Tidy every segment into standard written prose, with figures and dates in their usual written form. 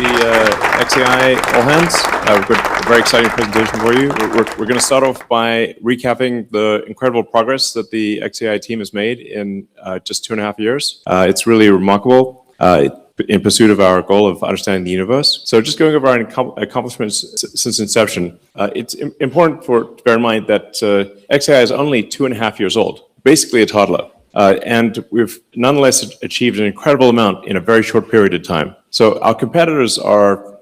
the XAI All Hands. We've got a very exciting presentation for you. We're going to start off by recapping the incredible progress that the XAI team has made in just 2.5 years. It's really remarkable in pursuit of our goal of understanding the universe. So just going over our accomplishments since inception, it's important to bear in mind that XAI is only 2.5 years old, basically a toddler. And we've nonetheless achieved an incredible amount in a very short period of time. So our competitors are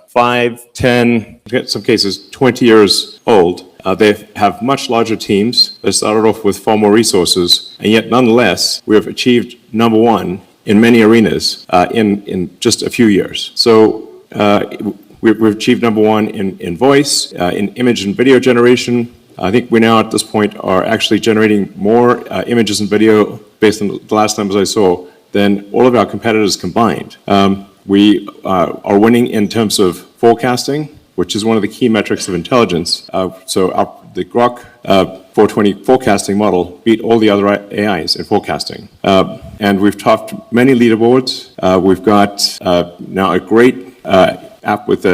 5, 10, in some cases 20 years old. They have much larger teams. They started off with far more resources, and yet nonetheless, we have achieved number one in many arenas in just a few years. So we've achieved number one in voice, in image and video generation. I think we now at this point are actually generating more images and video based on the last numbers I saw than all of our competitors combined. We are winning in terms of forecasting, which is one of the key metrics of intelligence. The Grok 420 forecasting model beat all the other AIs in forecasting. And we've topped many leaderboards. We've got now a great app with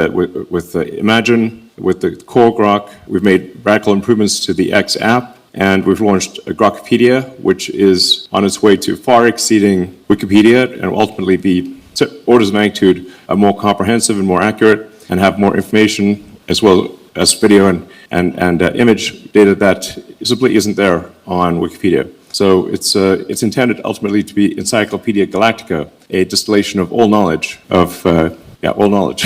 Imagine. With the core Grok, we've made radical improvements to the X app, and we've launched a Grokopedia, which is on its way to far exceeding Wikipedia and will ultimately be orders of magnitude more comprehensive and more accurate and have more information as well as video and image data that simply isn't there on Wikipedia. So it's intended ultimately to be Encyclopedia Galactica, a distillation of all knowledge all knowledge.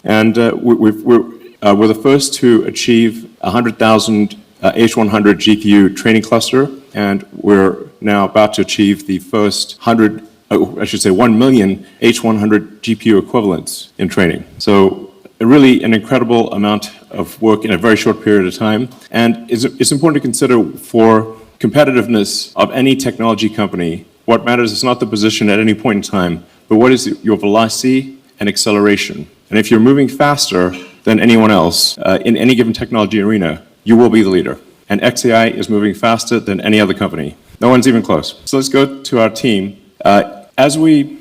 We're the first to achieve 100,000 H100 GPU training cluster, and we're now about to achieve the first 1 million H100 GPU equivalents in training. So really an incredible amount of work in a very short period of time. And it's important to consider for competitiveness of any technology company, what matters is not the position at any point in time, but what is your velocity and acceleration. And if you're moving faster than anyone else in any given technology arena, you will be the leader. And XAI is moving faster than any other company. No one's even close. So let's go to our team. As we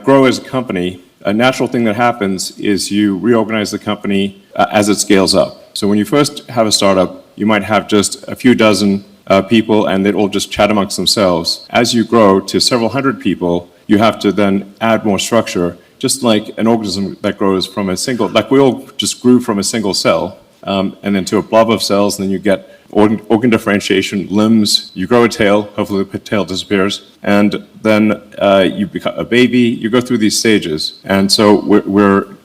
grow as a company, a natural thing that happens is you reorganize the company as it scales up. So when you first have a startup, you might have just a few dozen people and they'd all just chat amongst themselves. As you grow to several hundred people, you have to then add more structure. Just like an organism that grows from a single, like we all just grew from a single cell, and then to a blob of cells, and then you get organ differentiation, limbs, you grow a tail, hopefully the tail disappears, and then you become a baby, you go through these stages. And so we're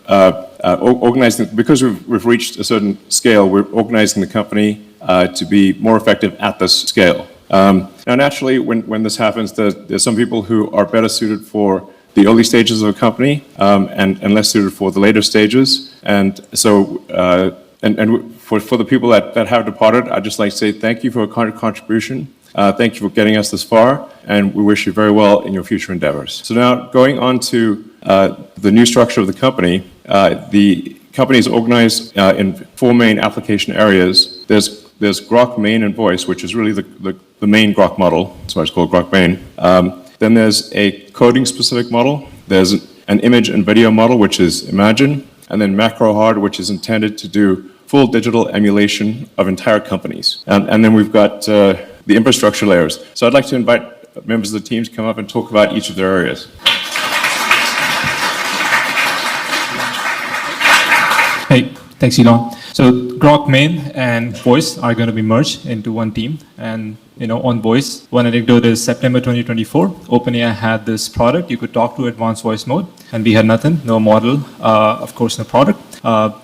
organizing, because we've reached a certain scale, we're organizing the company to be more effective at this scale. Now naturally, when this happens, there's some people who are better suited for the early stages of a company and less suited for the later stages. And so, for the people that have departed, I'd just like to say thank you for your contribution. Thank you for getting us this far, and we wish you very well in your future endeavors. So now, going on to the new structure of the company is organized in 4 main application areas. There's Grok Main and Voice, which is really the main Grok model. That's why it's called Grok Main. Then there's a coding-specific model. There's an image and video model, which is Imagine, and then macro hard, which is intended to do full digital emulation of entire companies. And then we've got the infrastructure layers. So I'd like to invite members of the team to come up and talk about each of their areas. Hey, thanks, Elon. So Grok Main and Voice are going to be merged into one team. And on Voice, one anecdote is September 2024, OpenAI had this product. You could talk to advanced voice mode, and we had nothing, no model, of course, no product.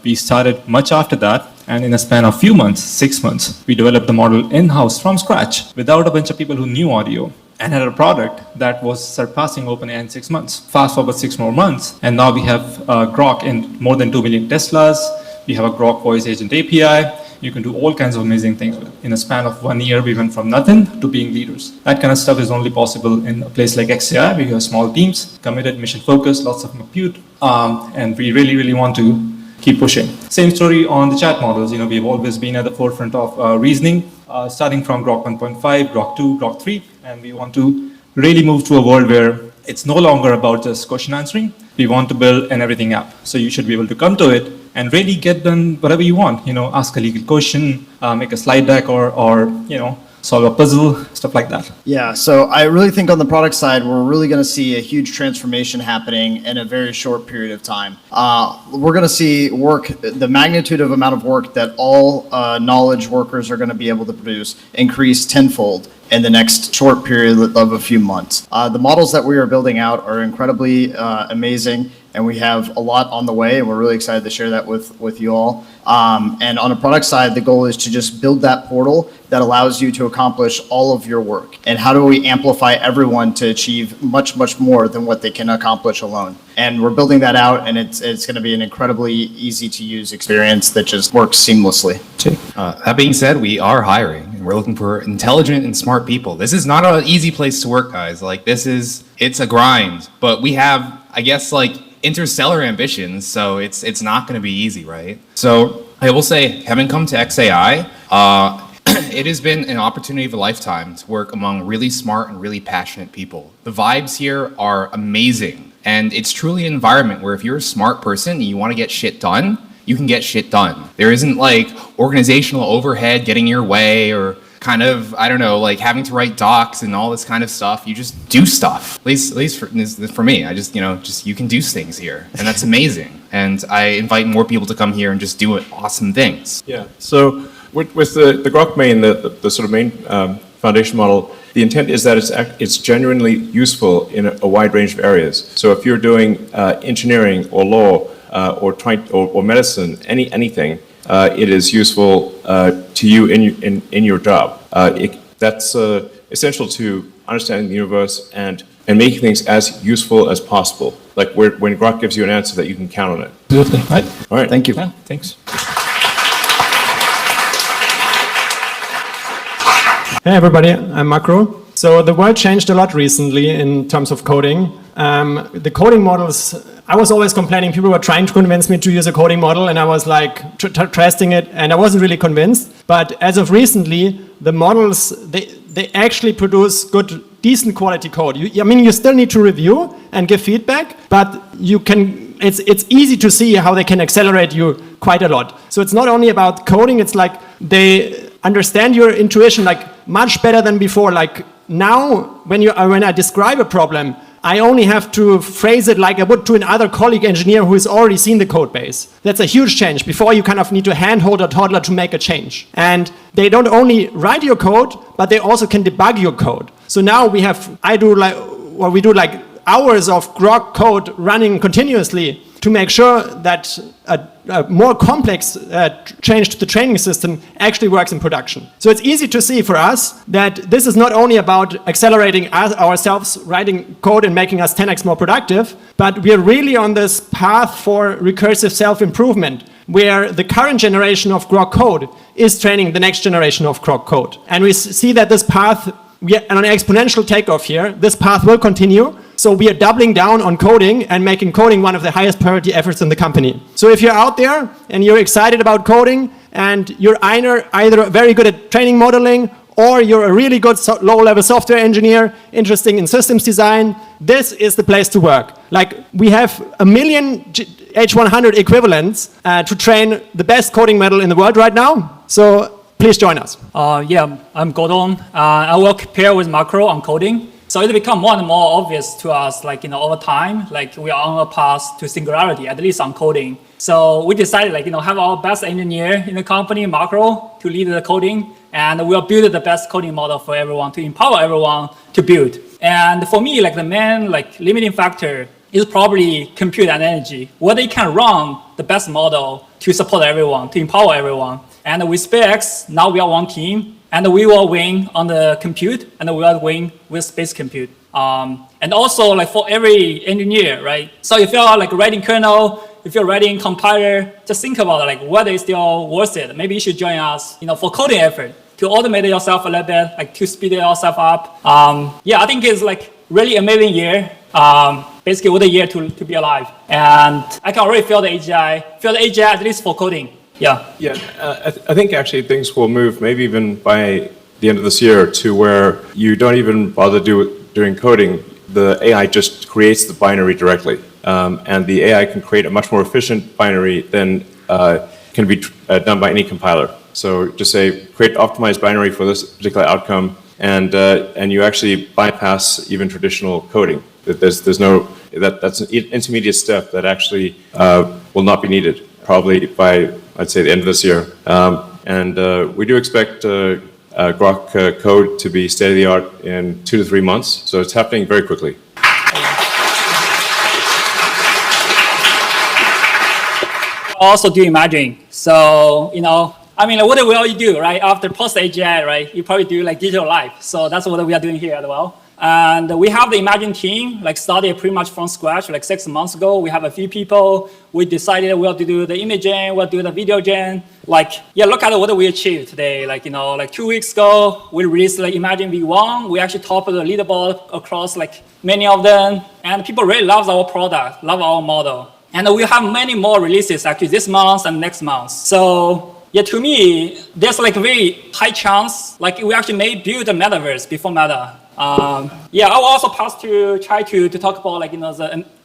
We started much after that, and in a span of few months, 6 months, we developed the model in-house from scratch without a bunch of people who knew audio, and had a product that was surpassing OpenAI in 6 months. Fast forward 6 more months, and now we have Grok in more than 2 million Teslas. We have a Grok Voice Agent API. You can do all kinds of amazing things with it. In a span of 1 year, we went from nothing to being leaders. That kind of stuff is only possible in a place like XAI, where you have small teams, committed, mission-focused, lots of compute, and we really, really want to keep pushing. Same story on the chat models. We've always been at the forefront of reasoning, starting from Grok 1.5, Grok 2, Grok 3, and we want to really move to a world where it's no longer about just question answering, we want to build an everything app. So you should be able to come to it and really get done whatever you want. Ask a legal question, make a slide deck, or solve a puzzle, stuff like that. Yeah, so I really think on the product side, we're really going to see a huge transformation happening in a very short period of time. We're going to see the magnitude of amount of work that all knowledge workers are going to be able to produce increase tenfold in the next short period of a few months. The models that we are building out are incredibly amazing, and we have a lot on the way, and we're really excited to share that with you all. And on the product side, the goal is to just build that portal that allows you to accomplish all of your work. And how do we amplify everyone to achieve much, much more than what they can accomplish alone? And we're building that out, and it's going to be an incredibly easy to use experience that just works seamlessly. That being said, we are hiring, and we're looking for intelligent and smart people. This is not an easy place to work, guys. It's a grind, but we have, I guess, interstellar ambitions, so it's not going to be easy, right? So I will say, having come to XAI, it has been an opportunity of a lifetime to work among really smart and really passionate people. The vibes here are amazing, and it's truly an environment where if you're a smart person and you want to get shit done, you can get shit done. There isn't organizational overhead getting your way, or having to write docs and all this kind of stuff. You just do stuff. At least for me, I just you can do things here, and that's amazing. And I invite more people to come here and just do awesome things. Yeah. So with the Grok main, the sort of main foundation model, the intent is that it's genuinely useful in a wide range of areas. So if you're doing engineering or law or medicine, anything. It is useful to you in your job. That's essential to understanding the universe and making things as useful as possible. Like when Grok gives you an answer that you can count on it. Absolutely. Right. All right. Thank you. Yeah, thanks. Hey everybody, I'm Makro. So the world changed a lot recently in terms of coding. The coding models, I was always complaining, people were trying to convince me to use a coding model, and I was testing it, and I wasn't really convinced. But as of recently, the models, they actually produce good, decent quality code. You still need to review and give feedback, but it's easy to see how they can accelerate you quite a lot. So it's not only about coding, it's they understand your intuition much better than before. Now, when I describe a problem, I only have to phrase it like I would to another colleague engineer who has already seen the code base. That's a huge change. Before, you kind of need to handhold a toddler to make a change. And they don't only write your code, but they also can debug your code. So now we do hours of Grok code running continuously to make sure that a more complex change to the training system actually works in production. So it's easy to see for us that this is not only about accelerating ourselves, writing code and making us 10x more productive, but we are really on this path for recursive self-improvement, where the current generation of Grok code is training the next generation of Grok code. And we see that this path, we are on an exponential takeoff here. This path will continue. So we are doubling down on coding and making coding one of the highest priority efforts in the company. So if you're out there and you're excited about coding and you're either very good at training modeling or you're a really good low-level software engineer interested in systems design, this is the place to work. We have 1 million H100 equivalents to train the best coding model in the world right now. So please join us. I'm Gordon. I work pair with Macro on coding. So it become more and more obvious to us, over time, we are on a path to singularity, at least on coding. So we decided, have our best engineer in the company, Macro, to lead the coding, and we'll build the best coding model for everyone, to empower everyone to build. And for me, the main, limiting factor is probably compute and energy. Whether you can run the best model to support everyone, to empower everyone. And with SpaceX, now we are one team, and we will win on the compute, and we will win with space compute. And also, for every engineer, right? So if you're writing kernel, if you're writing compiler, just think about whether it's still worth it. Maybe you should join us, for coding effort, to automate yourself a little bit, to speed yourself up. I think it's really amazing year. Basically, what a year to be alive. And I can already feel the AGI, at least for coding. Yeah. I think actually things will move maybe even by the end of this year to where you don't even bother doing coding. the AI just creates the binary directly. And the AI can create a much more efficient binary than can be done by any compiler. So just say, create optimized binary for this particular outcome, and you actually bypass even traditional coding. There's no, that's an intermediate step that actually will not be needed, probably by, I'd say, the end of this year. We do expect Grok code to be state-of-the-art in 2 to 3 months, so it's happening very quickly. Also do imaging. So, I mean, what do we all do, right? After post-AGI, right? You probably do like digital life. So that's what we are doing here as well. And we have the Imagine team, like started pretty much from scratch, like 6 months ago. We have a few people. We decided we'll do the image gen, we'll do the video gen. Like, yeah, look at what we achieved today. Like, like 2 weeks ago, we released like Imagine V1. We actually topped the leaderboard across like many of them. And people really love our product, love our model. And we have many more releases actually this month and next month. So yeah, to me, there's like a very high chance, like we actually may build a metaverse before Meta. Yeah, I will also pass to try to talk about like,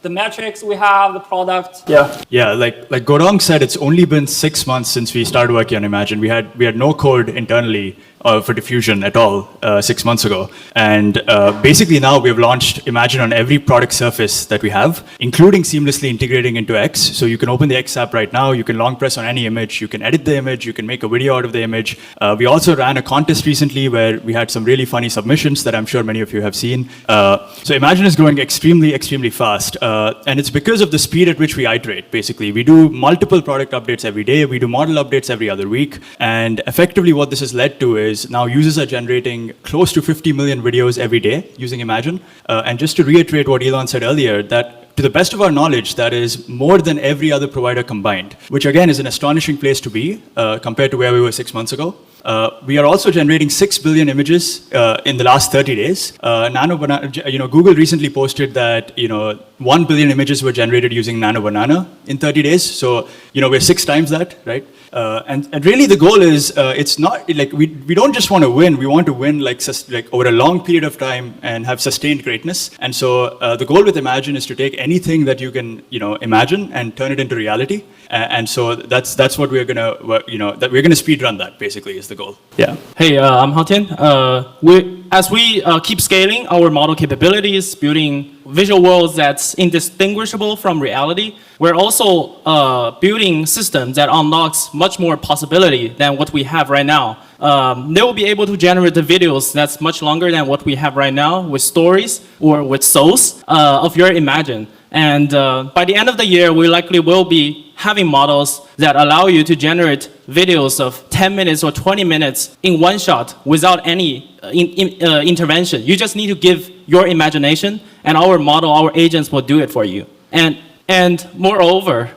the metrics we have, the product. Yeah. Yeah, like Gorong said, it's only been 6 months since we started working on Imagine. We had no code internally for diffusion at all 6 months ago. And basically now we have launched Imagine on every product surface that we have, including seamlessly integrating into X. So you can open the X app right now, you can long press on any image, you can edit the image, you can make a video out of the image. We also ran a contest recently where we had some really funny submissions that I'm sure many of you have seen. So Imagine is growing extremely, extremely fast. And it's because of the speed at which we iterate, basically. We do multiple product updates every day, we do model updates every other week, and effectively what this has led to is now users are generating close to 50 million videos every day using Imagine. And just to reiterate what Elon said earlier, that to the best of our knowledge, that is more than every other provider combined, which again is an astonishing place to be compared to where we were 6 months ago. We are also generating 6 billion images in the last 30 days. Google recently posted that 1 billion images were generated using Nano Banana in 30 days. So we're 6 times that, right? And really the goal is it's not like we don't just want to win. We want to win like over a long period of time and have sustained greatness. And so the goal with Imagine is to take anything that you can imagine and turn it into reality. And so that's what we're gonna speed run that basically is the goal. Yeah. Hey, I'm Haotian. As we keep scaling our model capabilities, building visual worlds that's indistinguishable from reality, we're also building systems that unlocks much more possibility than what we have right now. They will be able to generate the videos that's much longer than what we have right now with stories or with souls of your Imagine. And by the end of the year, we likely will be having models that allow you to generate videos of 10 minutes or 20 minutes in one shot without any intervention. You just need to give your imagination, and our model, our agents will do it for you. And moreover,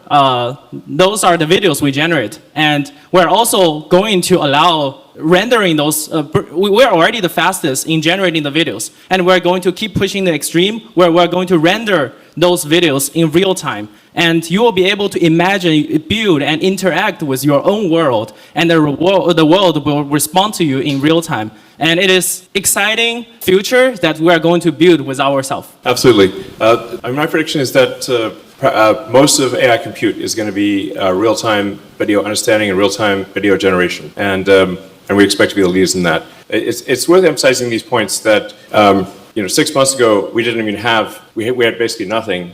those are the videos we generate. And we're also going to allow rendering those. We're already the fastest in generating the videos. And we're going to keep pushing the extreme where we're going to render those videos in real time. And you will be able to imagine, build, and interact with your own world. And the world will respond to you in real time. And it is exciting future that we are going to build with ourselves. Absolutely. My prediction is that most of AI compute is going to be real-time video understanding and real-time video generation, and we expect to be the leaders in that. It's worth emphasizing these points that 6 months ago we didn't even have we had basically nothing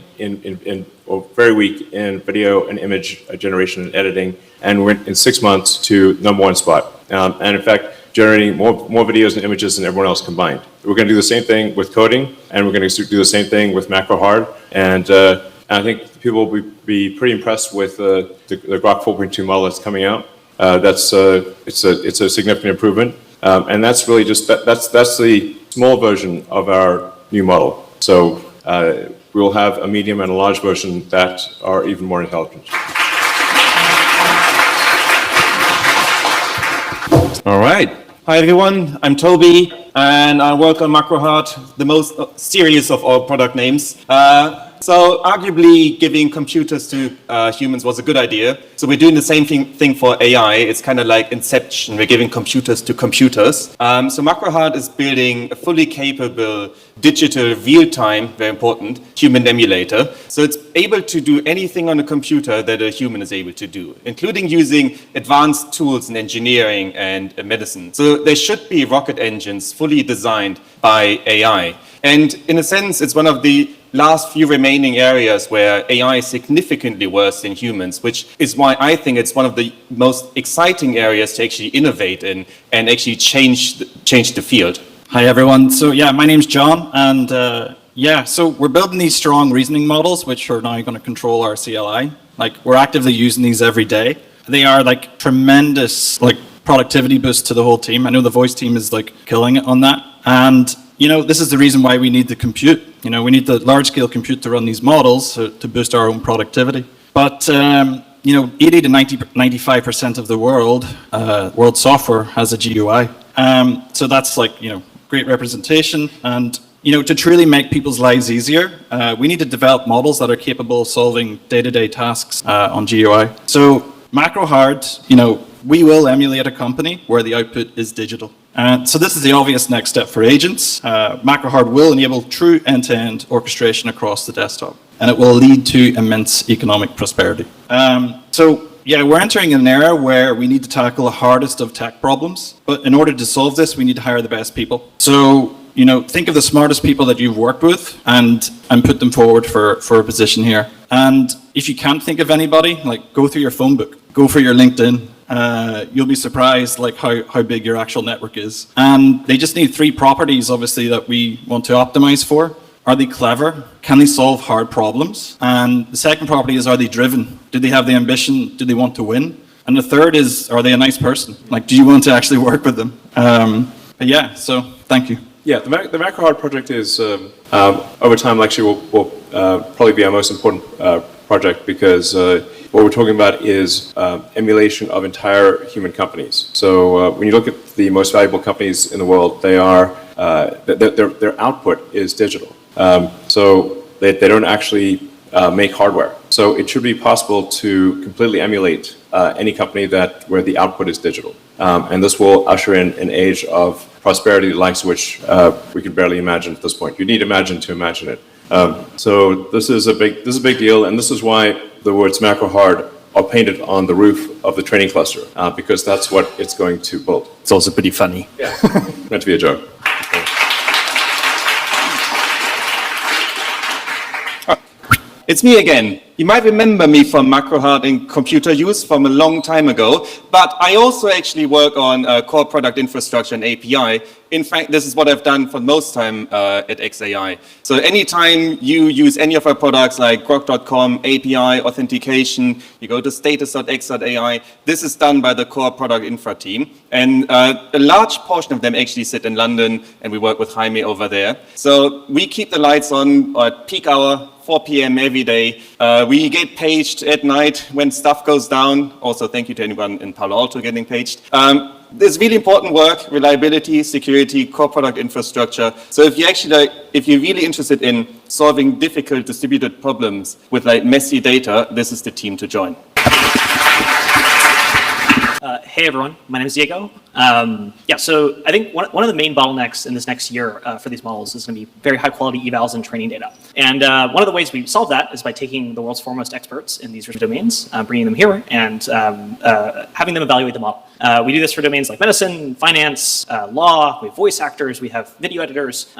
or very weak in video and image generation and editing, and we're in 6 months to #1 spot, and in fact generating more videos and images than everyone else combined. We're going to do the same thing with coding, and we're going to do the same thing with macro hard, and I think people will be pretty impressed with the Grok 4.2 model that's coming out. It's a significant improvement, and that's really just that's the small version of our new model. So we will have a medium and a large version that are even more intelligent. All right. Hi everyone, I'm Toby, and I work on MacroHeart, the most serious of all product names. So arguably giving computers to humans was a good idea. So we're doing the same thing for AI. It's kind of like Inception. We're giving computers to computers. So MacroHeart is building a fully capable digital real-time, very important, human emulator. So it's able to do anything on a computer that a human is able to do, including using advanced tools in engineering and medicine. So there should be rocket engines fully designed by AI. And in a sense, it's one of the last few remaining areas where AI is significantly worse than humans, which is why I think it's one of the most exciting areas to actually innovate in and actually change the field. Hi everyone. So yeah, my name's John, and so we're building these strong reasoning models, which are now going to control our CLI. Like we're actively using these every day. They are like tremendous, like productivity boost to the whole team. I know the voice team is like killing it on that, and this is the reason why we need the compute. We need the large-scale compute to run these models to boost our own productivity. But 80 to 95% of the world software has a GUI. So that's like great representation, and to truly make people's lives easier, we need to develop models that are capable of solving day-to-day tasks on GUI. So MacroHeart, we will emulate a company where the output is digital. So this is the obvious next step for agents. MacroHeart will enable true end-to-end orchestration across the desktop, and it will lead to immense economic prosperity. We're entering an era where we need to tackle the hardest of tech problems, but in order to solve this, we need to hire the best people. So, think of the smartest people that you've worked with and put them forward for a position here. And if you can't think of anybody, like go through your phone book, go for your LinkedIn. You'll be surprised like how big your actual network is. And they just need 3 properties, obviously, that we want to optimize for. Are they clever? Can they solve hard problems? And the second property is, are they driven? Do they have the ambition? Do they want to win? And the third is, are they a nice person? Like, do you want to actually work with them? So thank you. Yeah, the MacroHeart project is, over time, actually will probably be our most important project, because what we're talking about is emulation of entire human companies. So when you look at the most valuable companies in the world, they are their output is digital. So they don't actually make hardware. So it should be possible to completely emulate any company where the output is digital. And this will usher in an age of prosperity, the likes of which we could barely imagine at this point. You need imagine to imagine it. So this is a big deal, and this is why the words MacroHeart are painted on the roof of the training cluster, because that's what it's going to build. It's also pretty funny. Yeah, meant to be a joke. It's me again. You might remember me from MacroHeart in computer use from a long time ago, but I also actually work on core product infrastructure and API. In fact, this is what I've done for most time at XAI. So anytime you use any of our products like grok.com, API, authentication, you go to status.x.ai, this is done by the core product infra team. And a large portion of them actually sit in London, and we work with Jaime over there. So we keep the lights on at peak hour, 4 p.m. every day. We get paged at night when stuff goes down. Also, thank you to anyone in Palo Alto getting paged. There's really important work: reliability, security, core product infrastructure. So if you're really interested in solving difficult distributed problems with like messy data, this is the team to join. Hey everyone, my name is Diego. So I think one of the main bottlenecks in this next year for these models is going to be very high quality evals and training data. And one of the ways we solve that is by taking the world's foremost experts in these domains, bringing them here, and having them evaluate the model. We do this for domains like medicine, finance, law. We have voice actors. We have video editors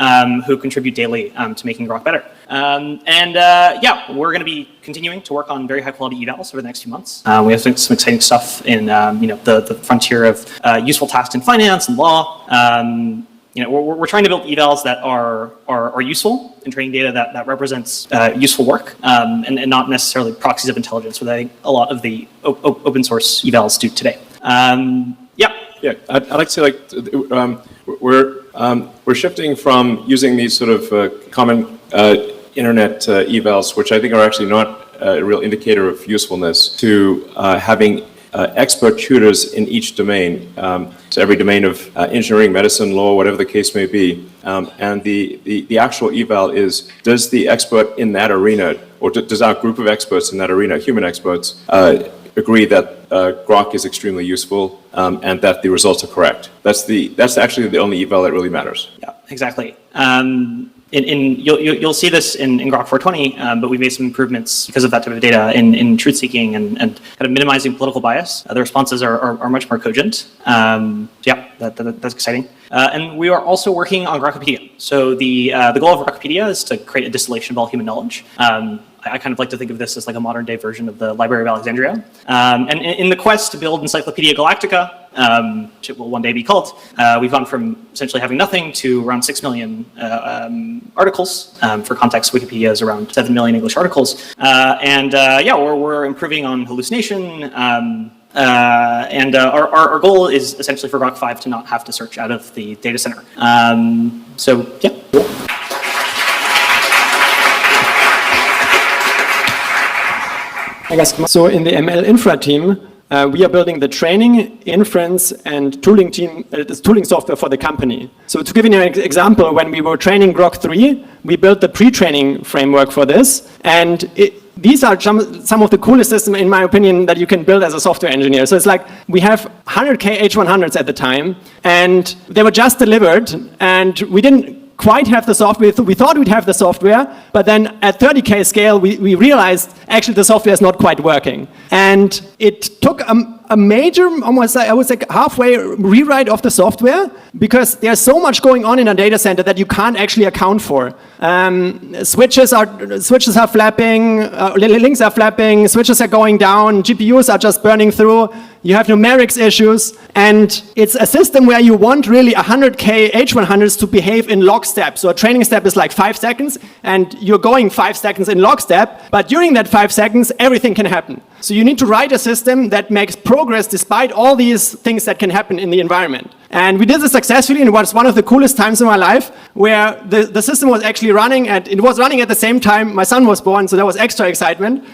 who contribute daily to making Grok better. We're going to be continuing to work on very high quality evals over the next few months. We have some exciting stuff in the frontier of useful tasks in finance and law. We're trying to build evals that are useful in training data that represents useful work and not necessarily proxies of intelligence, which I think a lot of the open source evals do today. I'd like to say we're shifting from using these sort of common internet evals, which I think are actually not a real indicator of usefulness, to having expert tutors in each domain. So every domain of engineering, medicine, law, whatever the case may be. And the actual eval is, does the expert in that arena, or does our group of experts in that arena, human experts, agree that Grok is extremely useful and that the results are correct? That's actually the only eval that really matters. Yeah, exactly. You'll see this in Grok 420, but we made some improvements because of that type of data in truth seeking and kind of minimizing political bias. The responses are much more cogent. Yeah, that's exciting. And we are also working on Grokopedia. So the goal of Grokopedia is to create a distillation of all human knowledge. I kind of like to think of this as like a modern day version of the Library of Alexandria. And in the quest to build Encyclopedia Galactica, which it will one day be called, we've gone from essentially having nothing to around 6 million articles. For context, Wikipedia is around 7 million English articles. Yeah, we're improving on hallucination. And our goal is essentially for Grok 5 to not have to search out of the data center. So, yeah. I guess so. In the ML infra team, we are building the training, inference, and tooling team, tooling software for the company. So to give you an example, when we were training Grok 3, we built the pre-training framework for this, and these are some of the coolest systems, in my opinion, that you can build as a software engineer. So it's like we have 100K H100s at the time, and they were just delivered, and we didn't quite have the software. We thought we'd have the software, but then at 30K scale, we realized actually the software is not quite working. And it took a major, almost I would say halfway rewrite of the software, because there's so much going on in a data center that you can't actually account for. Switches are flapping, links are flapping, switches are going down, GPUs are just burning through. You have numerics issues, and it's a system where you want really 100K H100s to behave in lockstep. So a training step is like 5 seconds, and you're going 5 seconds in lockstep, but during that 5 seconds, everything can happen. So you need to write a system that makes progress despite all these things that can happen in the environment. And we did this successfully, and it was one of the coolest times in my life, where the system was actually running, and it was running at the same time my son was born, so that was extra excitement.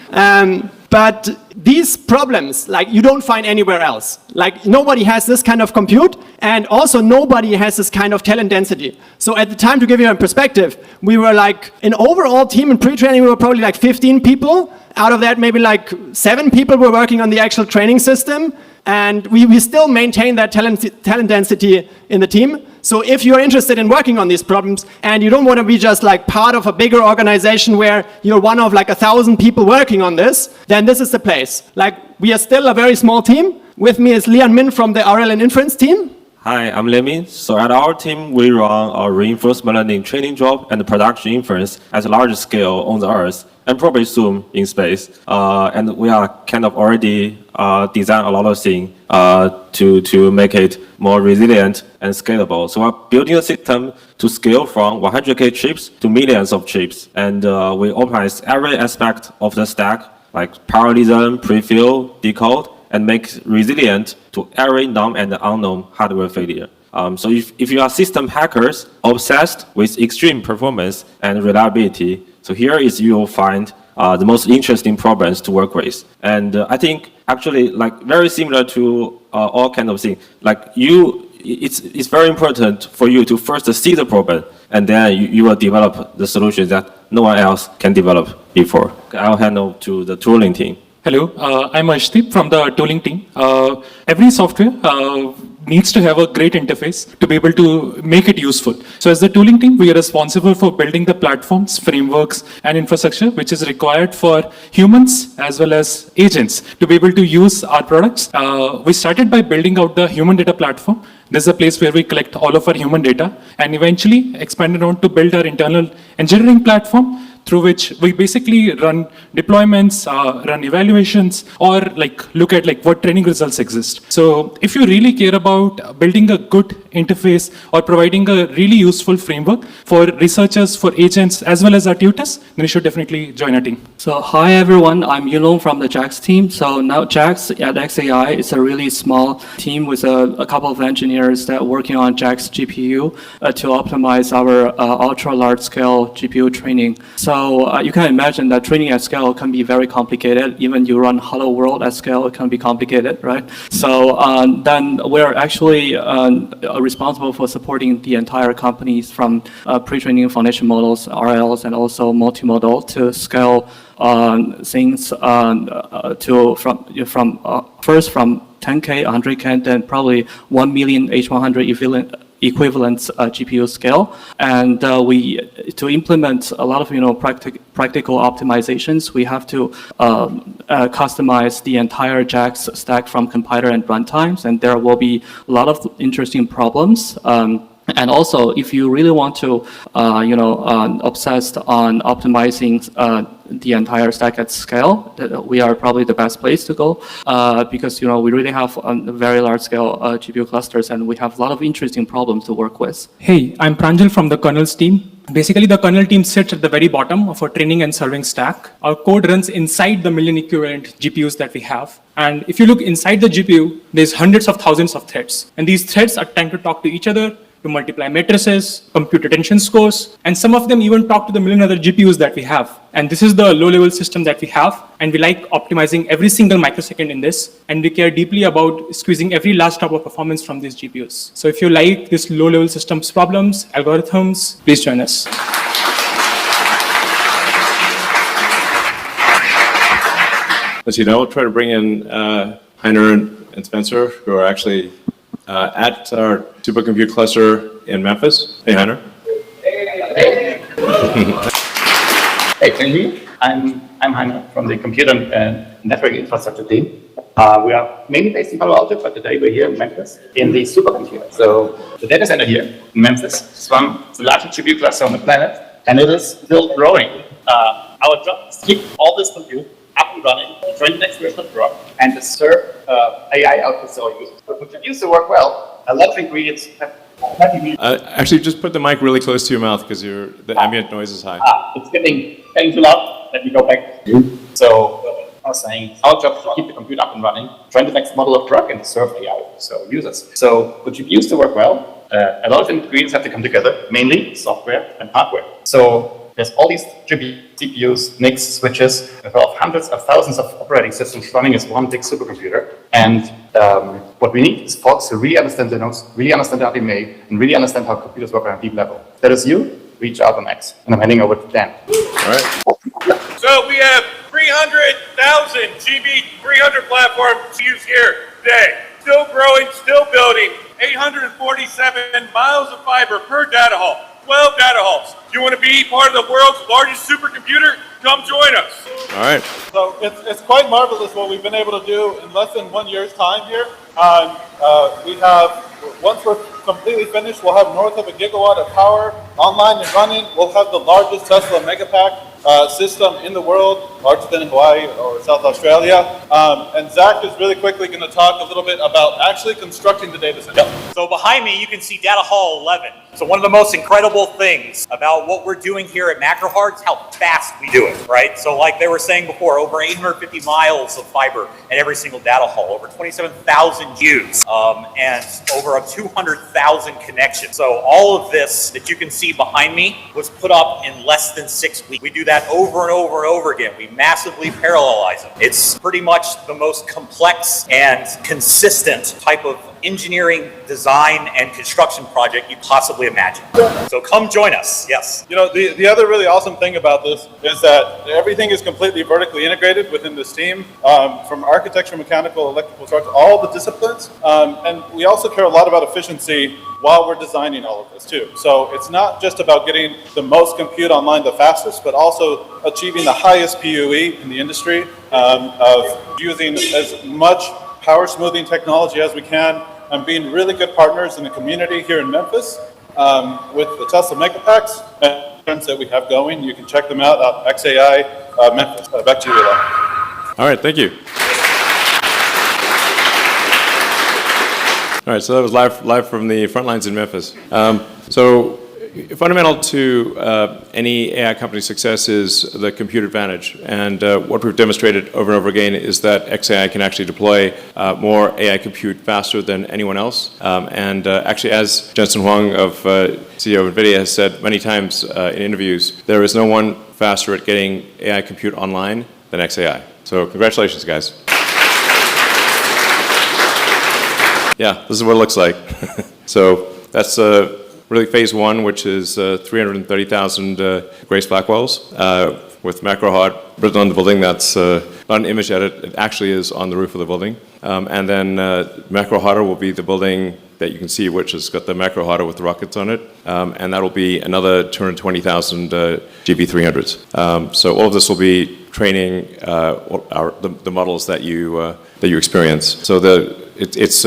But these problems, like, you don't find anywhere else. Like, nobody has this kind of compute, and also nobody has this kind of talent density. So at the time, to give you a perspective, we were like, an overall team in pre-training, we were probably like 15 people. Out of that, maybe like 7 people were working on the actual training system, and we still maintain that talent density in the team. So if you're interested in working on these problems and you don't want to be just like part of a bigger organization where you're one of like 1,000 people working on this, then this is the place. Like, we are still a very small team. With me is Lian Min from the RL and Inference team. Hi, I'm Lemmy. So at our team, we run our reinforcement learning training job and production inference at a large scale on the Earth, and probably soon in space. And we are kind of already design a lot of things to make it more resilient and scalable. So we're building a system to scale from 100K chips to millions of chips. And we optimize every aspect of the stack, like parallelism, prefill, decode, and make resilient to every known and unknown hardware failure. So if you are system hackers obsessed with extreme performance and reliability, so here is you'll find the most interesting problems to work with. And I think actually, like, very similar to all kind of things, like it's very important for you to first see the problem, and then you will develop the solution that no one else can develop before. I'll hand over to the tooling team. Hello, I'm Ashdeep from the tooling team. Every software needs to have a great interface to be able to make it useful. So as the tooling team, we are responsible for building the platforms, frameworks, and infrastructure which is required for humans as well as agents to be able to use our products. We started by building out the human data platform. This is a place where we collect all of our human data, and eventually expanded on to build our internal engineering platform, through which we basically run deployments, run evaluations, or like look at like what training results exist. So if you really care about building a good interface or providing a really useful framework for researchers, for agents, as well as our tutors, then you should definitely join our team. So hi everyone, I'm Elon from the JAX team. So now JAX at XAI is a really small team with a couple of engineers that are working on JAX GPU to optimize our ultra large scale GPU training. So you can imagine that training at scale can be very complicated. Even you run Hello World at scale, it can be complicated, right? So then we're actually responsible for supporting the entire companies from pre-training foundation models, RLs, and also multimodal to scale things to first from 10K, 100K, and then probably 1 million H100 equivalent GPU scale. And to implement a lot of practical optimizations, we have to customize the entire JAX stack from compiler and runtimes, and there will be a lot of interesting problems. And also, if you really want to, obsessed on optimizing the entire stack at scale, we are probably the best place to go because we really have very large scale GPU clusters, and we have a lot of interesting problems to work with. Hey, I'm Pranjal from the kernels team. Basically, the kernel team sits at the very bottom of our training and serving stack. Our code runs inside the million equivalent GPUs that we have. And if you look inside the GPU, there's hundreds of thousands of threads. And these threads are trying to talk to each other, to multiply matrices, compute attention scores, and some of them even talk to the million other GPUs that we have. And this is the low-level system that we have, and we like optimizing every single microsecond in this, and we care deeply about squeezing every last drop of performance from these GPUs. So if you like this low-level systems problems, algorithms, please join us. Let's see, now we'll try to bring in Heiner and Spencer, who are actually at our supercompute cluster in Memphis. Hey, Heiner. Hey, can you hear me? I'm Heiner from the Computer and Network Infrastructure team. We are mainly based in Palo Alto, but today we're here in Memphis in the supercomputer. So the data center here in Memphis is one of the largest GPU cluster on the planet, and it is still growing. Our job is to keep all this compute up and running, train the next version of Grok, and to serve AI outputs to our users. But which used to work well, a lot of ingredients have actually, just put the mic really close to your mouth because the ambient noise is high. It's getting too loud. Let me go back to you. So I was saying, our job is to keep the compute up and running, train the next model of Grok, and to serve AI, so users. So the GPUs to work well, a lot of ingredients have to come together, mainly software and hardware. So there's all these GPUs, NICs, switches, of hundreds of thousands of operating systems running as one big supercomputer. And what we need is folks who really understand the nodes, really understand the RDMA, and really understand how computers work on a deep level. That is you, reach out on X. And I'm handing over to Dan. All right. So we have 300,000 GB300 platforms used here today. Still growing, still building. 847 miles of fiber per data hall. 12 data halls. You want to be part of the world's largest supercomputer? Come join us. All right. So it's quite marvelous what we've been able to do in less than 1 year's time here. We have, once we're completely finished, we'll have north of 1 gigawatt of power online and running. We'll have the largest Tesla Megapack system in the world, larger than in Hawaii or South Australia. And Zach is really quickly going to talk a little bit about actually constructing the data center. So behind me, you can see Data Hall 11. So one of the most incredible things about what we're doing here at MacroHeart is how fast we do it, right? So like they were saying before, over 850 miles of fiber at every single data hall, over 27,000 views, and over 200,000 connections. So all of this that you can see behind me was put up in less than 6 weeks. We do that over and over and over again. We massively parallelize them. It's pretty much the most complex and consistent type of engineering, design, and construction project you possibly imagine. So come join us, yes. You know, the other really awesome thing about this is that everything is completely vertically integrated within this team, from architecture, mechanical, electrical, structure, all the disciplines. And we also care a lot about efficiency while we're designing all of this too. So it's not just about getting the most compute online the fastest, but also achieving the highest PUE in the industry, of using as much power smoothing technology as we can, and being really good partners in the community here in Memphis with the Tesla Megapacks and that we have going. You can check them out at XAI Memphis. Back to you, Elon. All right, thank you. All right, so that was live from the front lines in Memphis. So fundamental to any AI company success is the compute advantage. And what we've demonstrated over and over again is that XAI can actually deploy more AI compute faster than anyone else. And actually, as Jensen Huang, CEO of NVIDIA, has said many times in interviews, there is no one faster at getting AI compute online than XAI. So congratulations, guys. Yeah, this is what it looks like. So that's really phase one, which is 330,000 Grace Blackwells with macro hard written on the building. That's not an image edit. It actually is on the roof of the building. And then macro harder will be the building that you can see, which has got the macro harder with the rockets on it. And that'll be another 220,000 GB300s. So all of this will be training the models that you experience. So it's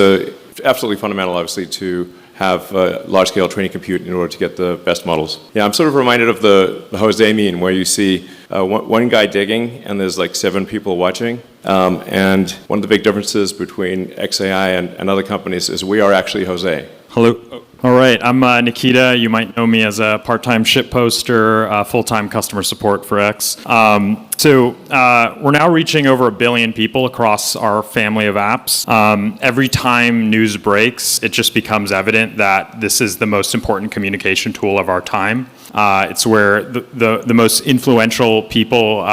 absolutely fundamental, obviously, to have large-scale training compute in order to get the best models. Yeah, I'm sort of reminded of the Jose meme where you see one guy digging and there's like 7 people watching. And one of the big differences between XAI and other companies is we are actually Jose. Hello. All right, I'm Nikita. You might know me as a part-time ship poster, full-time customer support for X. So we're now reaching over 1 billion people across our family of apps. Every time news breaks, it just becomes evident that this is the most important communication tool of our time. It's where the most influential people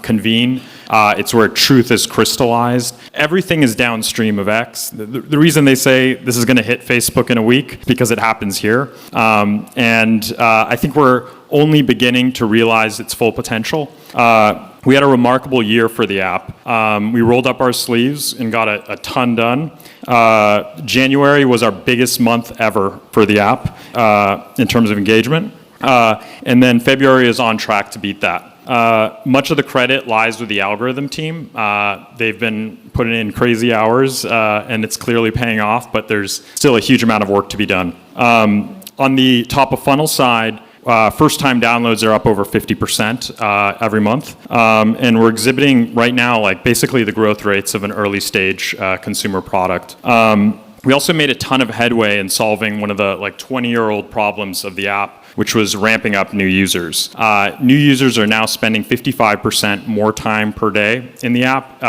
convene. It's where truth is crystallized. Everything is downstream of X. The reason they say this is going to hit Facebook in a week, because it happens here. And I think we're only beginning to realize its full potential. We had a remarkable year for the app. We rolled up our sleeves and got a ton done. January was our biggest month ever for the app in terms of engagement. And then February is on track to beat that. Much of the credit lies with the algorithm team. They've been putting in crazy hours, and it's clearly paying off, but there's still a huge amount of work to be done. On the top of funnel side, first-time downloads are up over 50% every month, and we're exhibiting right now like basically the growth rates of an early-stage consumer product. We also made a ton of headway in solving one of the 20-year-old problems of the app, which was ramping up new users. New users are now spending 55% more time per day in the app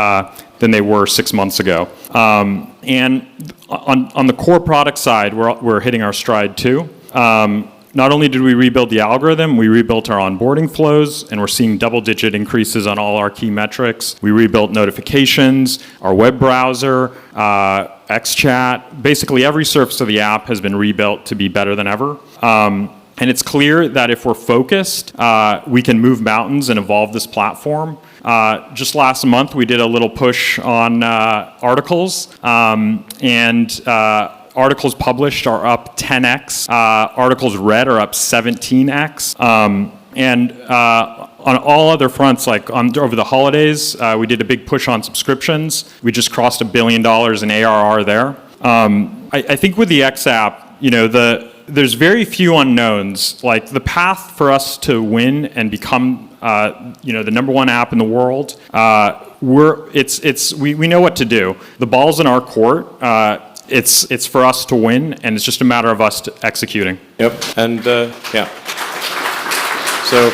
than they were 6 months ago. And on the core product side, we're hitting our stride too. Not only did we rebuild the algorithm, we rebuilt our onboarding flows, and we're seeing double-digit increases on all our key metrics. We rebuilt notifications, our web browser, XChat. Basically, every surface of the app has been rebuilt to be better than ever. And it's clear that if we're focused, we can move mountains and evolve this platform. Just last month, we did a little push on articles, and articles published are up 10x. Articles read are up 17x. And on all other fronts, like over the holidays, we did a big push on subscriptions. We just crossed $1 billion in ARR there. I think with the X app, there's very few unknowns. Like the path for us to win and become, the #1 app in the world, we know what to do. The ball's in our court. It's for us to win, and it's just a matter of us executing. Yep, and yeah. So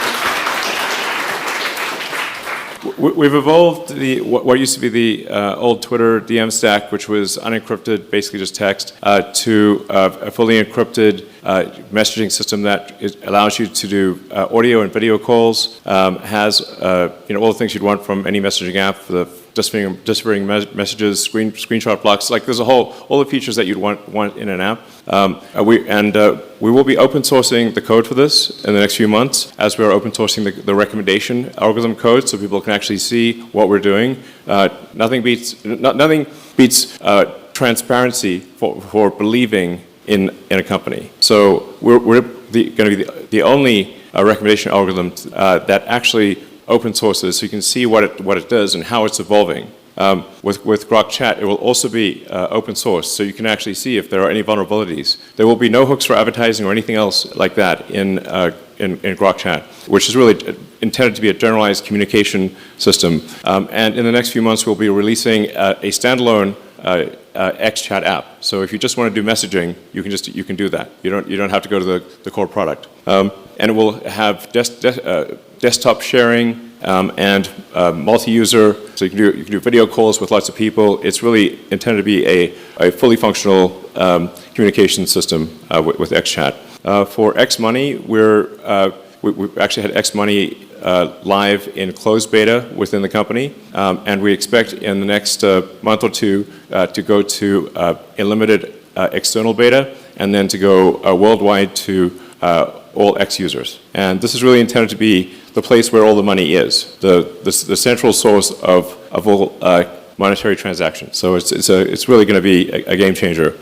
we've evolved what used to be the old Twitter DM stack, which was unencrypted, basically just text, to a fully encrypted messaging system that allows you to do audio and video calls, has all the things you'd want from any messaging app, the disappearing messages, screenshot blocks. Like there's all the features that you'd want in an app. We will be open sourcing the code for this in the next few months, as we are open sourcing the recommendation algorithm code, so people can actually see what we're doing. Nothing beats transparency for believing in a company. So we're going to be the only recommendation algorithm that actually open sources, so you can see what it does and how it's evolving. With Grok Chat, it will also be open source, so you can actually see if there are any vulnerabilities. There will be no hooks for advertising or anything else like that in in Grok Chat, which is really intended to be a generalized communication system. And in the next few months, we'll be releasing a standalone XChat app. So if you just want to do messaging, you can do that. You don't have to go to the core product. And it will have desktop sharing and multi-user, so you can do video calls with lots of people. It's really intended to be a fully functional communication system with XChat. For XMoney, we actually had XMoney live in closed beta within the company, and we expect in the next month or two to go to a limited external beta, and then to go worldwide to all X users. And this is really intended to be the place where all the money is, the central source of all monetary transactions. So it's really going to be a game changer.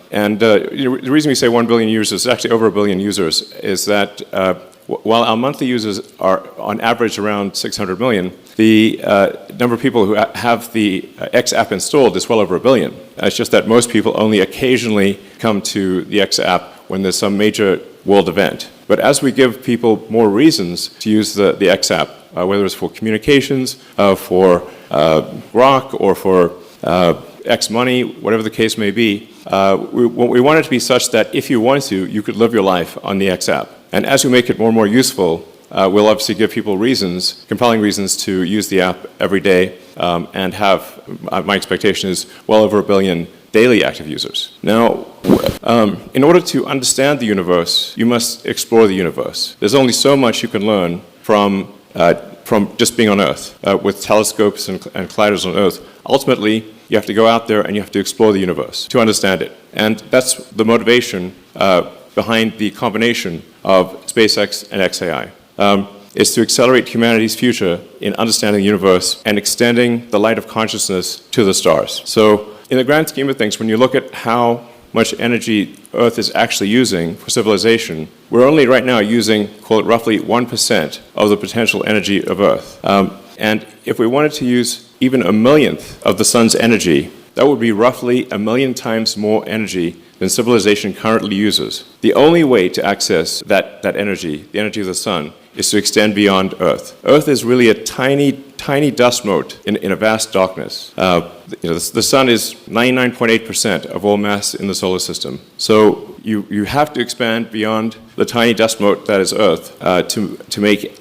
And the reason we say 1 billion users, it's actually over 1 billion users, is that while our monthly users are on average around 600 million, the number of people who have the X app installed is well over 1 billion. It's just that most people only occasionally come to the X app when there's some major world event. But as we give people more reasons to use the X app, whether it's for communications, for Grok, or for X Money, whatever the case may be, we want it to be such that if you wanted to, you could live your life on the X app. And as we make it more and more useful, we'll obviously give people reasons, compelling reasons to use the app every day, and have, my expectation is, well over 1 billion daily active users. Now, in order to understand the universe, you must explore the universe. There's only so much you can learn from just being on Earth, with telescopes and colliders on Earth. Ultimately, you have to go out there and you have to explore the universe to understand it. And that's the motivation behind the combination of SpaceX and XAI. Is to accelerate humanity's future in understanding the universe and extending the light of consciousness to the stars. So in the grand scheme of things, when you look at how much energy Earth is actually using for civilization, we're only right now using, quote, roughly 1% of the potential energy of Earth. And if we wanted to use even 1/1,000,000th of the sun's energy, that would be roughly 1,000,000 times more energy than civilization currently uses. The only way to access that energy, the energy of the sun, is to extend beyond Earth. Earth is really a tiny dust mote in a vast darkness. The sun is 99.8% of all mass in the solar system. So you have to expand beyond the tiny dust mote that is Earth to make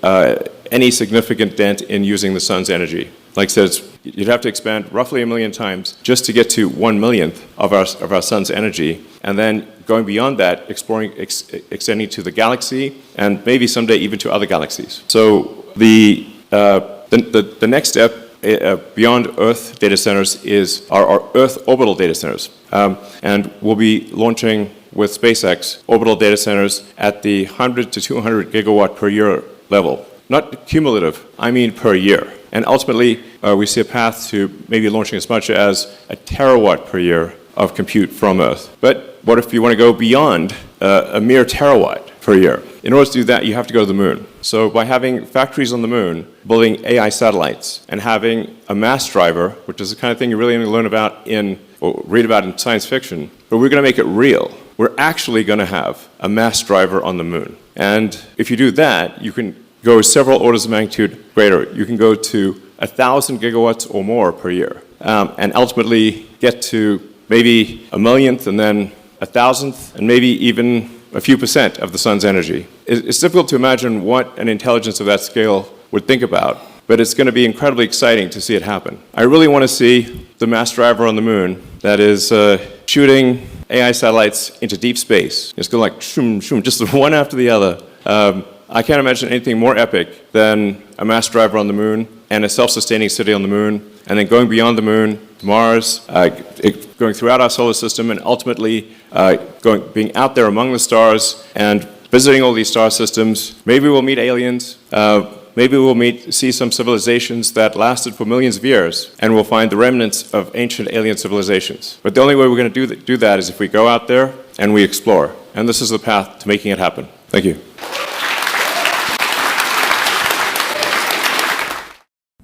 any significant dent in using the sun's energy. Like I said, you'd have to expand roughly 1,000,000 times just to get to 1/1,000,000th of our sun's energy, and then going beyond that, exploring, extending to the galaxy, and maybe someday even to other galaxies. So the next step beyond Earth data centers is our Earth orbital data centers, and we'll be launching with SpaceX orbital data centers at the 100 to 200 gigawatt per year level. Not cumulative, I mean per year. And ultimately, we see a path to maybe launching as much as 1 terawatt per year of compute from Earth. But what if you want to go beyond a mere terawatt per year? In order to do that, you have to go to the moon. So by having factories on the moon, building AI satellites, and having a mass driver, which is the kind of thing you really only learn about or read about in science fiction, but we're going to make it real. We're actually going to have a mass driver on the moon. And if you do that, you can go several orders of magnitude greater. You can go to 1,000 gigawatts or more per year, and ultimately get to maybe 1,000,000th, and then 1,000th, and maybe even a few % of the sun's energy. It's difficult to imagine what an intelligence of that scale would think about, but it's going to be incredibly exciting to see it happen. I really want to see the mass driver on the moon that is shooting AI satellites into deep space. It's going like shoom, shoom, just one after the other. I can't imagine anything more epic than a mass driver on the moon and a self-sustaining city on the moon, and then going beyond the moon to Mars, going throughout our solar system, and ultimately being out there among the stars and visiting all these star systems. Maybe we'll meet aliens. Maybe we'll see some civilizations that lasted for millions of years, and we'll find the remnants of ancient alien civilizations. But the only way we're going to do that is if we go out there and we explore. And this is the path to making it happen. Thank you.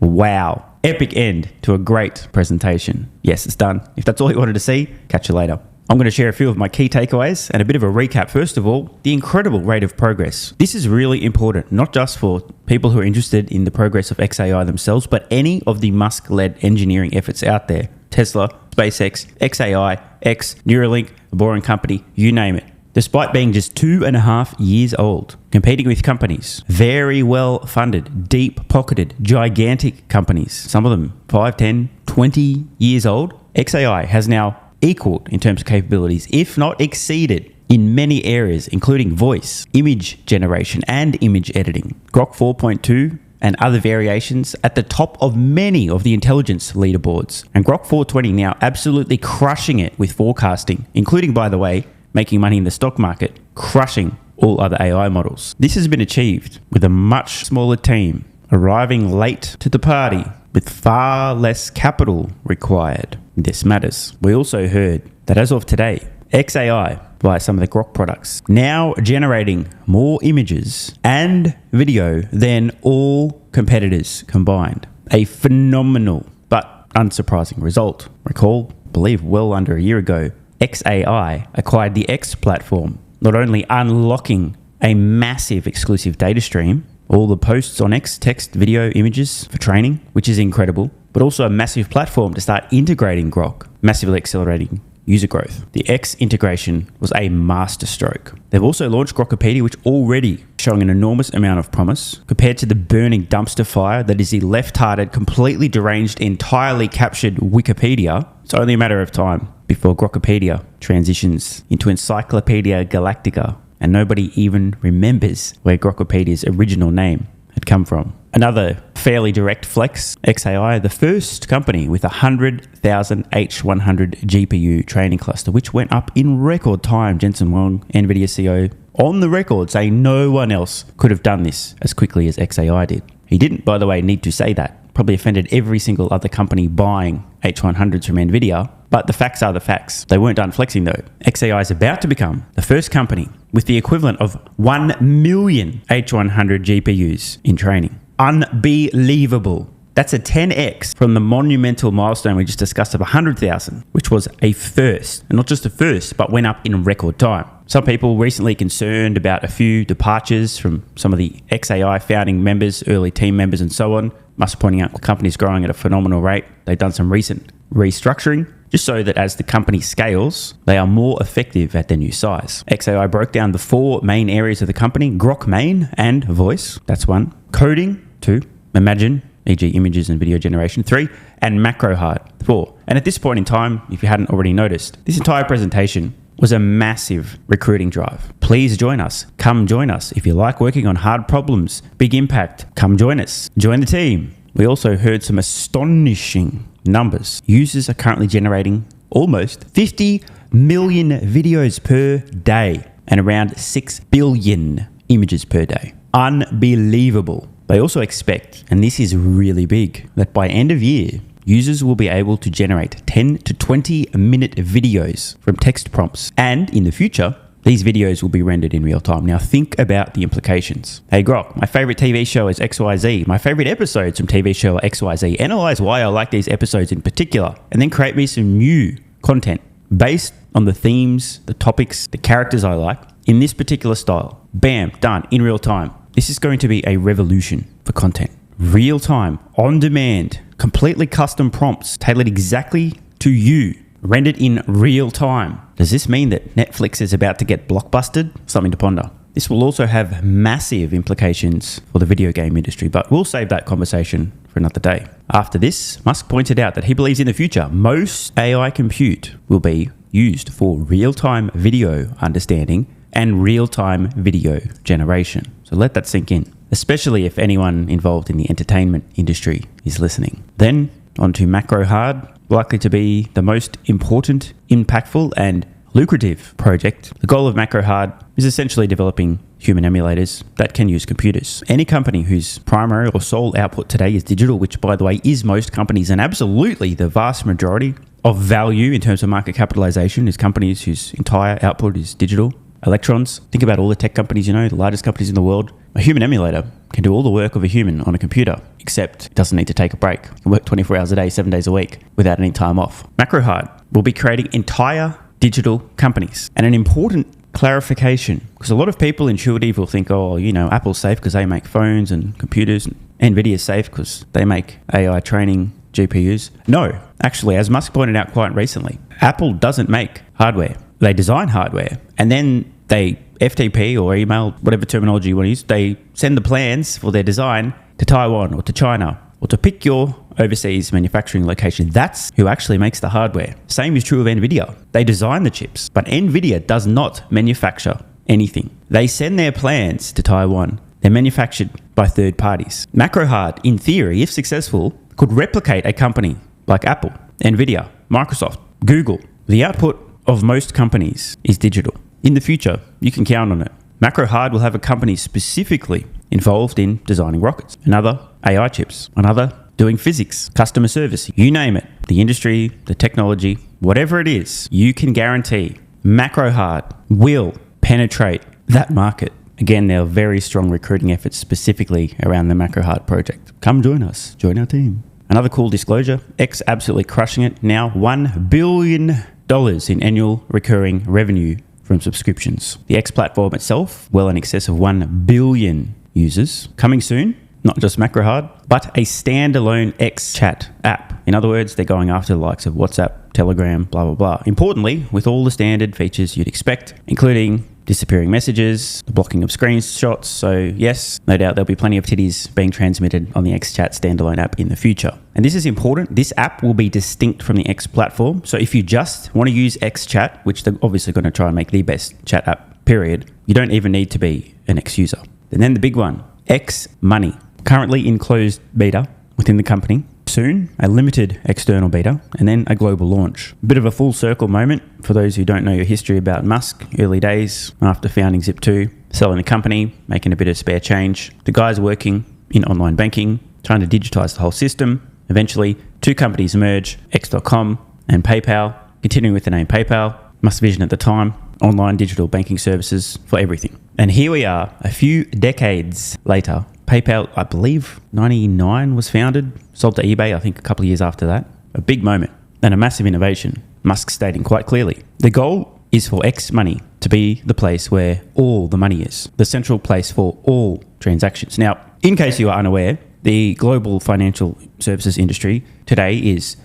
Wow. Epic end to a great presentation. Yes, it's done. If that's all you wanted to see, catch you later. I'm going to share a few of my key takeaways and a bit of a recap. First of all, the incredible rate of progress. This is really important, not just for people who are interested in the progress of XAI themselves, but any of the Musk-led engineering efforts out there. Tesla, SpaceX, XAI, X, Neuralink, The Boring Company, you name it. Despite being just 2.5 years old, competing with companies, very well funded, deep pocketed, gigantic companies, some of them 5, 10, 20 years old, XAI has now equaled in terms of capabilities, if not exceeded, in many areas, including voice, image generation, and image editing. Grok 4.2 and other variations at the top of many of the intelligence leaderboards. And Grok 420 now absolutely crushing it with forecasting, including, by the way, making money in the stock market, crushing all other AI models. This has been achieved with a much smaller team, arriving late to the party with far less capital required. This matters. We also heard that as of today, XAI, via some of the Grok products, now generating more images and video than all competitors combined. A phenomenal but unsurprising result. Recall, believe well under a year ago, XAI acquired the X platform, not only unlocking a massive exclusive data stream, all the posts on X, text, video, images for training, which is incredible, but also a massive platform to start integrating Grok, massively accelerating user growth. The X integration was a masterstroke. They've also launched Grokopedia, which already showing an enormous amount of promise compared to the burning dumpster fire that is the left-hearted, completely deranged, entirely captured Wikipedia. It's only a matter of time before Grokopedia transitions into Encyclopedia Galactica, and nobody even remembers where Grokopedia's original name had come from. Another fairly direct flex, XAI, the first company with 100,000 H100 GPU training cluster, which went up in record time. Jensen Huang, NVIDIA CEO, on the record saying no one else could have done this as quickly as XAI did. He didn't, by the way, need to say that. Probably offended every single other company buying H100s from NVIDIA, but the facts are the facts. They weren't done flexing though. XAI is about to become the first company with the equivalent of 1 million H100 GPUs in training. Unbelievable. That's a 10x from the monumental milestone we just discussed of 100,000, which was a first. And not just a first, but went up in record time. Some people recently concerned about a few departures from some of the XAI founding members, early team members and so on. Musk pointing out the company's growing at a phenomenal rate. They've done some recent restructuring, just so that as the company scales, they are more effective at their new size. XAI broke down the 4 main areas of the company: Grok main and voice, that's 1. Coding, 2. Imagine, e.g. images and video generation, 3. And macro hard, 4. And at this point in time, if you hadn't already noticed, this entire presentation was a massive recruiting drive. Please join us. Come join us. If you like working on hard problems, big impact, come join us. Join the team. We also heard some astonishing numbers. Users are currently generating almost 50 million videos per day and around 6 billion images per day. Unbelievable. They also expect, and this is really big, that by end of year, users will be able to generate 10 to 20 minute videos from text prompts. And in the future, these videos will be rendered in real time. Now think about the implications. Hey Grok, my favorite TV show is XYZ. My favorite episodes from TV show are XYZ. Analyze why I like these episodes in particular, and then create me some new content based on the themes, the topics, the characters I like in this particular style. Bam, done in real time. This is going to be a revolution for content. Real time, on demand, completely custom prompts tailored exactly to you, rendered in real time. Does this mean that Netflix is about to get blockbusted? Something to ponder. This will also have massive implications for the video game industry, but we'll save that conversation for another day. After this, Musk pointed out that he believes in the future, most AI compute will be used for real-time video understanding and real-time video generation. So let that sink in, especially if anyone involved in the entertainment industry is listening. Then onto macro hard, likely to be the most important, impactful, and lucrative project. The goal of macro hard is essentially developing human emulators that can use computers. Any company whose primary or sole output today is digital, which by the way is most companies and absolutely the vast majority of value in terms of market capitalization, is companies whose entire output is digital. Electrons, think about all the tech companies, you know, the largest companies in the world. A human emulator can do all the work of a human on a computer, except it doesn't need to take a break. It can work 24 hours a day, 7 days a week without any time off. Macro hard will be creating entire digital companies. And an important clarification, because a lot of people intuitive will think, oh, you know, Apple's safe because they make phones and computers, and Nvidia's safe because they make AI training GPUs. No, actually, as Musk pointed out quite recently, Apple doesn't make hardware. They design hardware, and then they FTP or email, whatever terminology you want to use, they send the plans for their design to Taiwan or to China or to pick your overseas manufacturing location. That's who actually makes the hardware. Same is true of Nvidia. They design the chips, but Nvidia does not manufacture anything. They send their plans to Taiwan. They're manufactured by third parties. MacroHard, in theory, if successful, could replicate a company like Apple, Nvidia, Microsoft, Google. The output of most companies is digital. In the future, you can count on it. MacroHard will have a company specifically involved in designing rockets, another AI chips, another doing physics, customer service, you name it. The industry, the technology, whatever it is, you can guarantee MacroHard will penetrate that market. Again, there are very strong recruiting efforts specifically around the MacroHard project. Come join us, join our team. Another cool disclosure, X absolutely crushing it. Now $1 billion in annual recurring revenue from subscriptions. The X platform itself, well in excess of 1 billion users. Coming soon, not just MacroHard, but a standalone X chat app. In other words, they're going after the likes of WhatsApp, Telegram, blah, blah, blah. Importantly, with all the standard features you'd expect, including disappearing messages, the blocking of screenshots. So yes, no doubt there'll be plenty of titties being transmitted on the XChat standalone app in the future. And this is important. This app will be distinct from the X platform. So if you just want to use XChat, which they're obviously going to try and make the best chat app, period, you don't even need to be an X user. And then the big one, X Money, currently in closed beta within the company. Soon, a limited external beta, and then a global launch. A bit of a full circle moment for those who don't know your history about Musk. Early days, after founding Zip2, selling the company, making a bit of spare change. The guys working in online banking, trying to digitize the whole system. Eventually, two companies merge, X.com and PayPal, continuing with the name PayPal. Musk's vision at the time, online digital banking services for everything. And here we are, a few decades later. PayPal, I believe, 99 was founded, sold to eBay, I think a couple of years after that. A big moment and a massive innovation. Musk stating quite clearly, the goal is for X Money to be the place where all the money is, the central place for all transactions. Now, in case you are unaware, the global financial services industry today is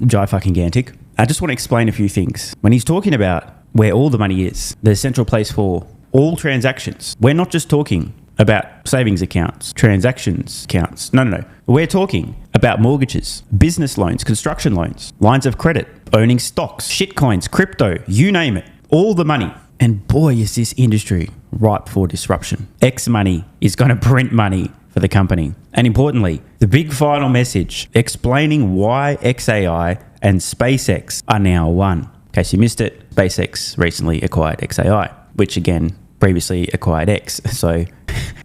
fucking-gantic. I just want to explain a few things. When he's talking about where all the money is, the central place for all transactions, we're not just talking about savings accounts, transactions accounts. No. We're talking about mortgages, business loans, construction loans, lines of credit, owning stocks, shitcoins, crypto, you name it. All the money. And boy, is this industry ripe for disruption. X Money is going to print money for the company. And importantly, the big final message explaining why XAI and SpaceX are now one. In case you missed it, SpaceX recently acquired XAI, which again, previously acquired X. So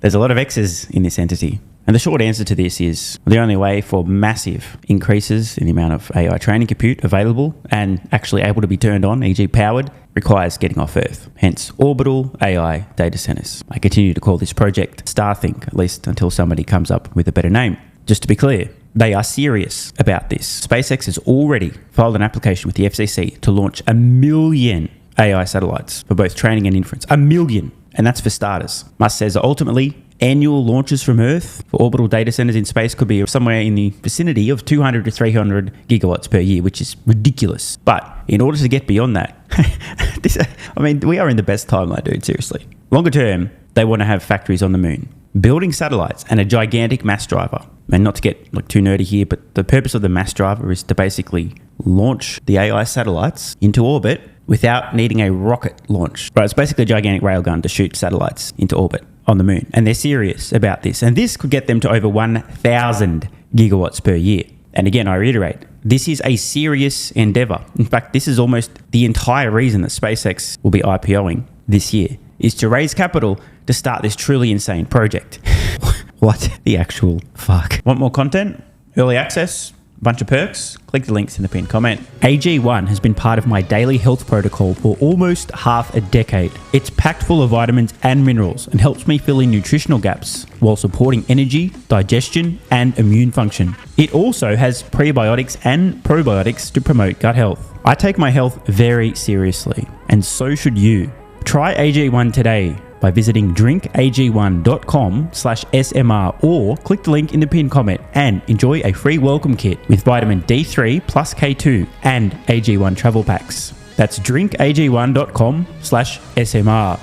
there's a lot of X's in this entity. And the short answer to this is the only way for massive increases in the amount of AI training compute available and actually able to be turned on, e.g. powered, requires getting off Earth. Hence, orbital AI data centers. I continue to call this project Starthink, at least until somebody comes up with a better name. Just to be clear, they are serious about this. SpaceX has already filed an application with the FCC to launch 1 million AI satellites for both training and inference. 1 million. And that's for starters. Musk says ultimately, annual launches from Earth for orbital data centers in space could be somewhere in the vicinity of 200 to 300 gigawatts per year, which is ridiculous. But in order to get beyond that, we are in the best timeline, dude, seriously. Longer term, they want to have factories on the moon, building satellites and a gigantic mass driver. And not to get too nerdy here, but the purpose of the mass driver is to basically launch the AI satellites into orbit without needing a rocket launch. Right, it's basically a gigantic railgun to shoot satellites into orbit on the moon. And they're serious about this. And this could get them to over 1,000 gigawatts per year. And again, I reiterate, this is a serious endeavor. In fact, this is almost the entire reason that SpaceX will be IPOing this year, is to raise capital to start this truly insane project. What the actual fuck? Want more content? Early access? Bunch of perks? Click the links in the pinned comment. AG1 has been part of my daily health protocol for almost half a decade. It's packed full of vitamins and minerals and helps me fill in nutritional gaps while supporting energy, digestion, and immune function. It also has prebiotics and probiotics to promote gut health. I take my health very seriously, and so should you. Try AG1 today by visiting drinkag1.com/SMR or click the link in the pinned comment and enjoy a free welcome kit with vitamin D3 plus K2 and AG1 travel packs. That's drinkag1.com/SMR.